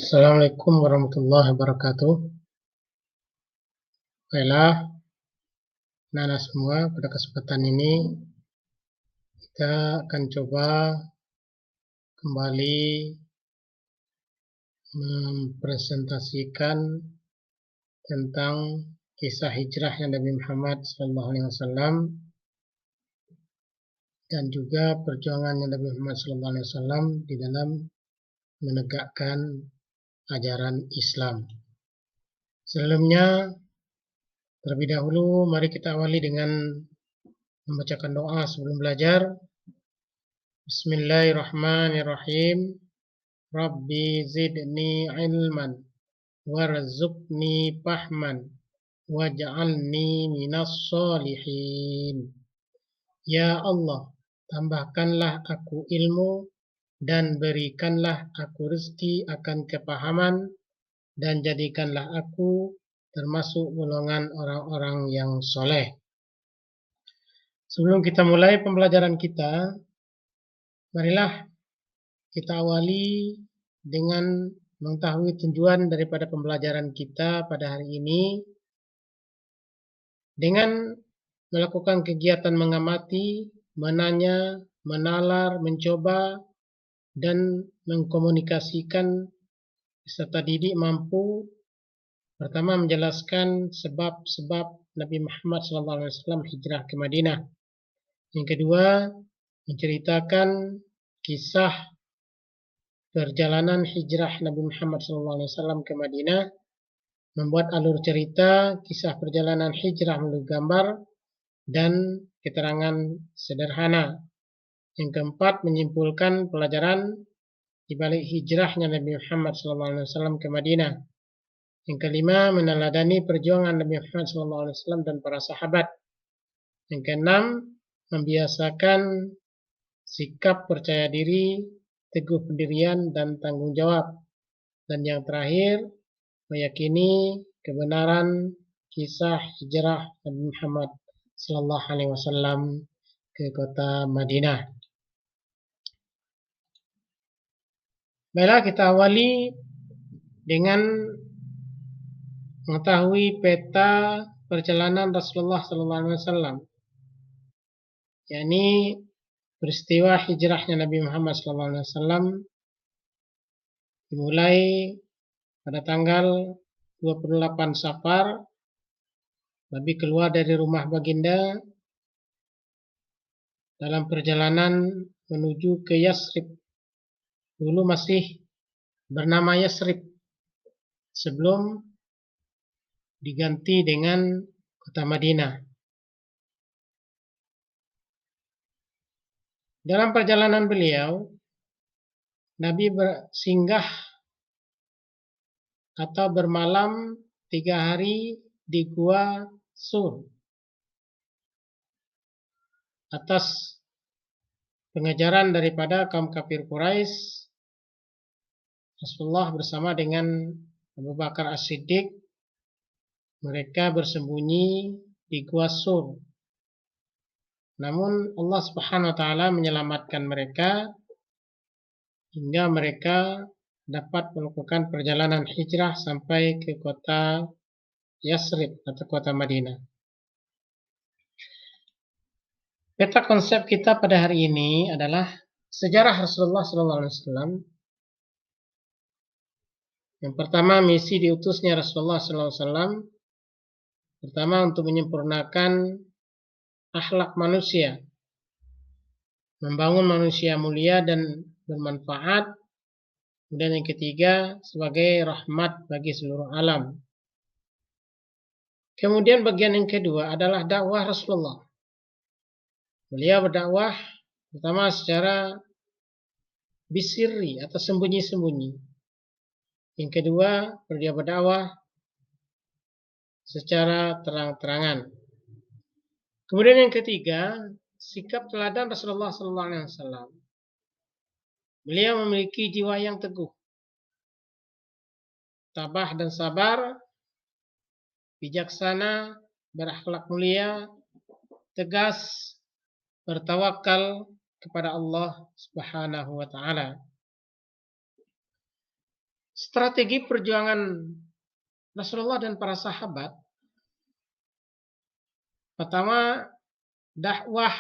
Assalamualaikum warahmatullahi wabarakatuh. Baiklah, anak-anak semua, pada kesempatan ini kita akan coba kembali mempresentasikan tentang kisah hijrahnya Nabi Muhammad SAW dan juga perjuangannya Nabi Muhammad SAW di dalam menegakkan ajaran Islam. Sebelumnya, terlebih dahulu mari kita awali dengan membacakan doa sebelum belajar. Bismillahirrahmanirrahim. Rabbi zidni ilman warzuqni fahman waj'alni minas solihin. Ya Allah, tambahkanlah aku ilmu dan berikanlah aku rezeki akan kepahaman dan jadikanlah aku termasuk golongan orang-orang yang soleh. Sebelum kita mulai pembelajaran kita, marilah kita awali dengan mengetahui tujuan daripada pembelajaran kita pada hari ini dengan melakukan kegiatan mengamati, menanya, menalar, mencoba, dan mengkomunikasikan peserta didik mampu pertama menjelaskan sebab-sebab Nabi Muhammad SAW hijrah ke Madinah. Yang kedua, menceritakan kisah perjalanan hijrah Nabi Muhammad SAW ke Madinah, membuat alur cerita, kisah perjalanan hijrah melalui gambar, dan keterangan sederhana. Yang keempat, menyimpulkan pelajaran di balik hijrahnya Nabi Muhammad SAW ke Madinah. Yang kelima, meneladani perjuangan Nabi Muhammad SAW dan para sahabat. Yang keenam, membiasakan sikap percaya diri, teguh pendirian, dan tanggung jawab. Dan yang terakhir, meyakini kebenaran kisah hijrah Nabi Muhammad SAW ke kota Madinah. Baiklah, kita awali dengan mengetahui peta perjalanan Rasulullah SAW, yakni peristiwa hijrahnya Nabi Muhammad SAW dimulai pada tanggal 28 Safar. Nabi keluar dari rumah baginda dalam perjalanan menuju ke Yasrib. Dulu masih bernama Yasrib sebelum diganti dengan kota Madinah. Dalam perjalanan beliau, Nabi bersinggah atau bermalam 3 hari di Gua Sur atas pengejaran daripada kaum kafir Quraisy. Rasulullah bersama dengan Abu Bakar As-Siddiq, mereka bersembunyi di Gua Sur. Namun Allah Subhanahu wa taala menyelamatkan mereka hingga mereka dapat melakukan perjalanan hijrah sampai ke kota Yasrib atau kota Madinah. Peta konsep kita pada hari ini adalah sejarah Rasulullah SAW. Yang pertama, misi diutusnya Rasulullah SAW. Pertama, untuk menyempurnakan akhlak manusia, membangun manusia mulia dan bermanfaat. Kemudian yang ketiga, sebagai rahmat bagi seluruh alam. Kemudian bagian yang kedua adalah dakwah Rasulullah. Beliau berdakwah pertama secara bisirri atau sembunyi-sembunyi. Yang kedua, beliau berdakwah secara terang-terangan. Kemudian yang ketiga, sikap teladan Rasulullah SAW. Beliau memiliki jiwa yang teguh, tabah dan sabar, bijaksana, berakhlak mulia, tegas, bertawakal kepada Allah Subhanahu wa taala. strategi perjuangan Rasulullah dan para sahabat, pertama, dakwah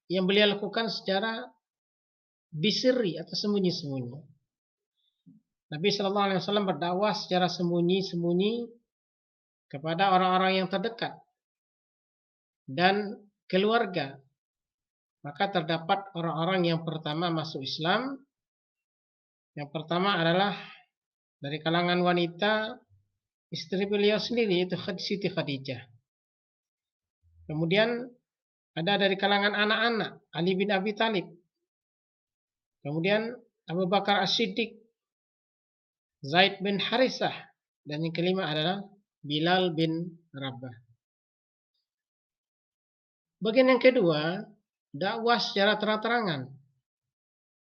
yang beliau lakukan secara bisri atau sembunyi-sembunyi. Nabi Shallallahu Alaihi Wasallam berdakwah secara sembunyi-sembunyi kepada orang-orang yang terdekat dan keluarga. Maka terdapat orang-orang yang pertama masuk Islam. Yang pertama adalah dari kalangan wanita, istri beliau sendiri, yaitu Siti Khadijah. Kemudian ada dari kalangan anak-anak, Ali bin Abi Thalib. Kemudian Abu Bakar As-Siddiq, Zaid bin Harisah, dan yang kelima adalah Bilal bin Rabah. Bagian yang kedua, dakwah secara terang-terangan.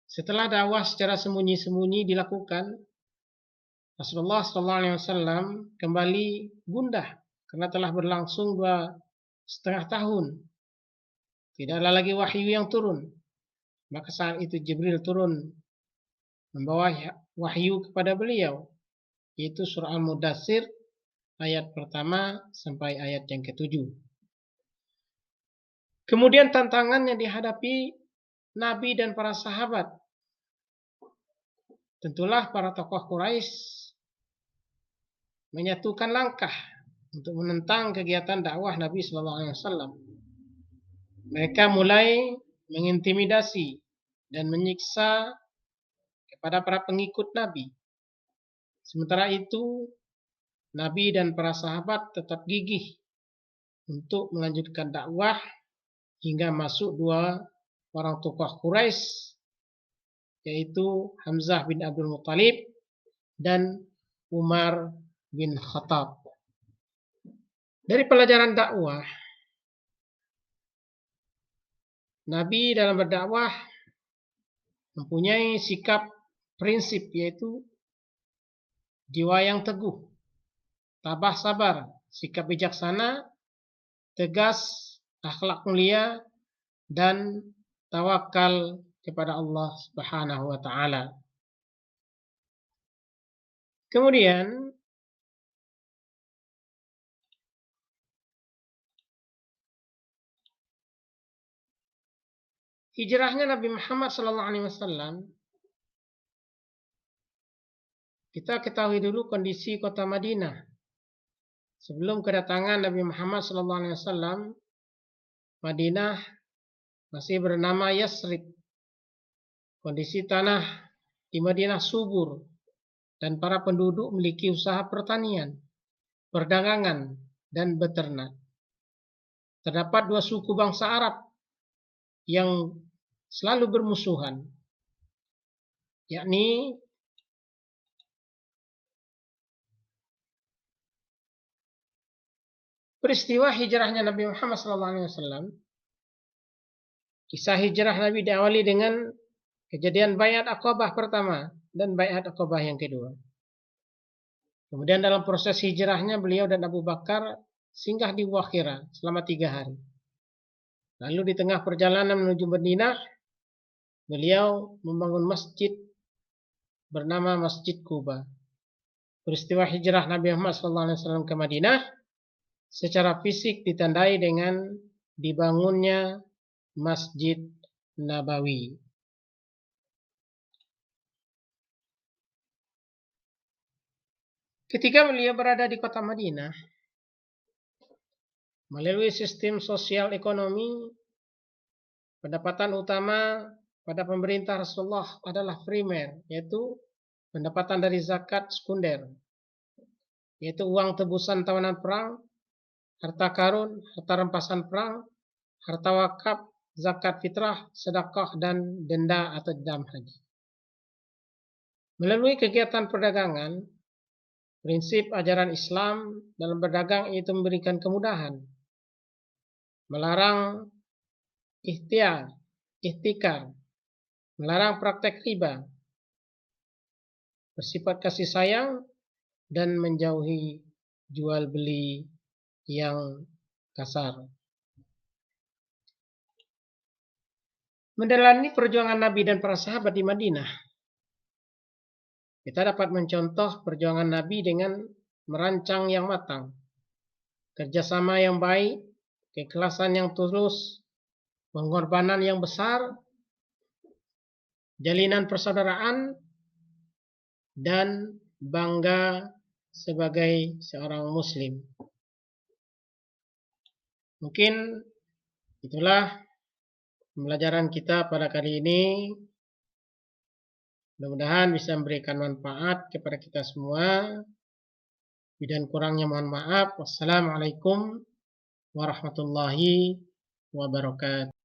Setelah dakwah secara sembunyi-sembunyi dilakukan, Rasulullah SAW kembali gundah karena telah berlangsung 2,5 tahun. Tidak ada lagi wahyu yang turun. Maka saat itu Jibril turun membawa wahyu kepada beliau, yaitu surah Al-Mudaththir ayat pertama sampai ayat yang ke-7. Kemudian tantangan yang dihadapi Nabi dan para sahabat. Tentulah para tokoh Quraisy menyatukan langkah untuk menentang kegiatan dakwah Nabi Sallallahu Alaihi Wasallam. Mereka mulai mengintimidasi dan menyiksa kepada para pengikut Nabi. Sementara itu, Nabi dan para sahabat tetap gigih untuk melanjutkan dakwah hingga masuk 2 orang tokoh Quraisy, yaitu Hamzah bin Abdul Muttalib dan Umar bin Khattab. Dari pelajaran dakwah, Nabi dalam berdakwah mempunyai sikap prinsip, yaitu jiwa yang teguh, tabah sabar, sikap bijaksana, tegas, akhlak mulia, dan tawakal kepada Allah Subhanahu wa taala. Kemudian hijrahnya Nabi Muhammad SAW, kita ketahui dulu kondisi kota Madinah. Sebelum kedatangan Nabi Muhammad SAW, Madinah masih bernama Yasrib. Kondisi tanah di Madinah subur dan para penduduk memiliki usaha pertanian, perdagangan, dan beternak. Terdapat 2 suku bangsa Arab yang selalu bermusuhan, yakni peristiwa hijrahnya Nabi Muhammad SAW. Kisah hijrah Nabi diawali dengan kejadian Baiat Aqabah pertama dan Baiat Aqabah yang kedua. Kemudian dalam proses hijrahnya beliau dan Abu Bakar singgah di Wakhira selama 3 hari. Lalu di tengah perjalanan menuju Madinah, beliau membangun masjid bernama Masjid Quba. Peristiwa hijrah Nabi Muhammad SAW ke Madinah secara fisik ditandai dengan dibangunnya Masjid Nabawi. Ketika beliau berada di kota Madinah, melalui sistem sosial ekonomi, pendapatan utama pada pemerintah Rasulullah adalah primer, yaitu pendapatan dari zakat sekunder, yaitu uang tebusan tawanan perang, harta karun, harta rampasan perang, harta wakaf, zakat fitrah, sedekah, dan denda atau dam haji. Melalui kegiatan perdagangan, prinsip ajaran Islam dalam berdagang itu memberikan kemudahan, melarang ihtikar, melarang praktek riba, bersifat kasih sayang, dan menjauhi jual beli yang kasar. Menjalani perjuangan Nabi dan para sahabat di Madinah, Kita dapat mencontoh perjuangan Nabi dengan merancang yang matang, kerjasama yang baik, keikhlasan yang tulus, pengorbanan yang besar, jalinan persaudaraan, dan bangga sebagai seorang muslim. Mungkin itulah pembelajaran kita pada kali ini. Mudah-mudahan bisa memberikan manfaat kepada kita semua. Lebih dan kurangnya mohon maaf. Wassalamualaikum warahmatullahi wabarakatuh.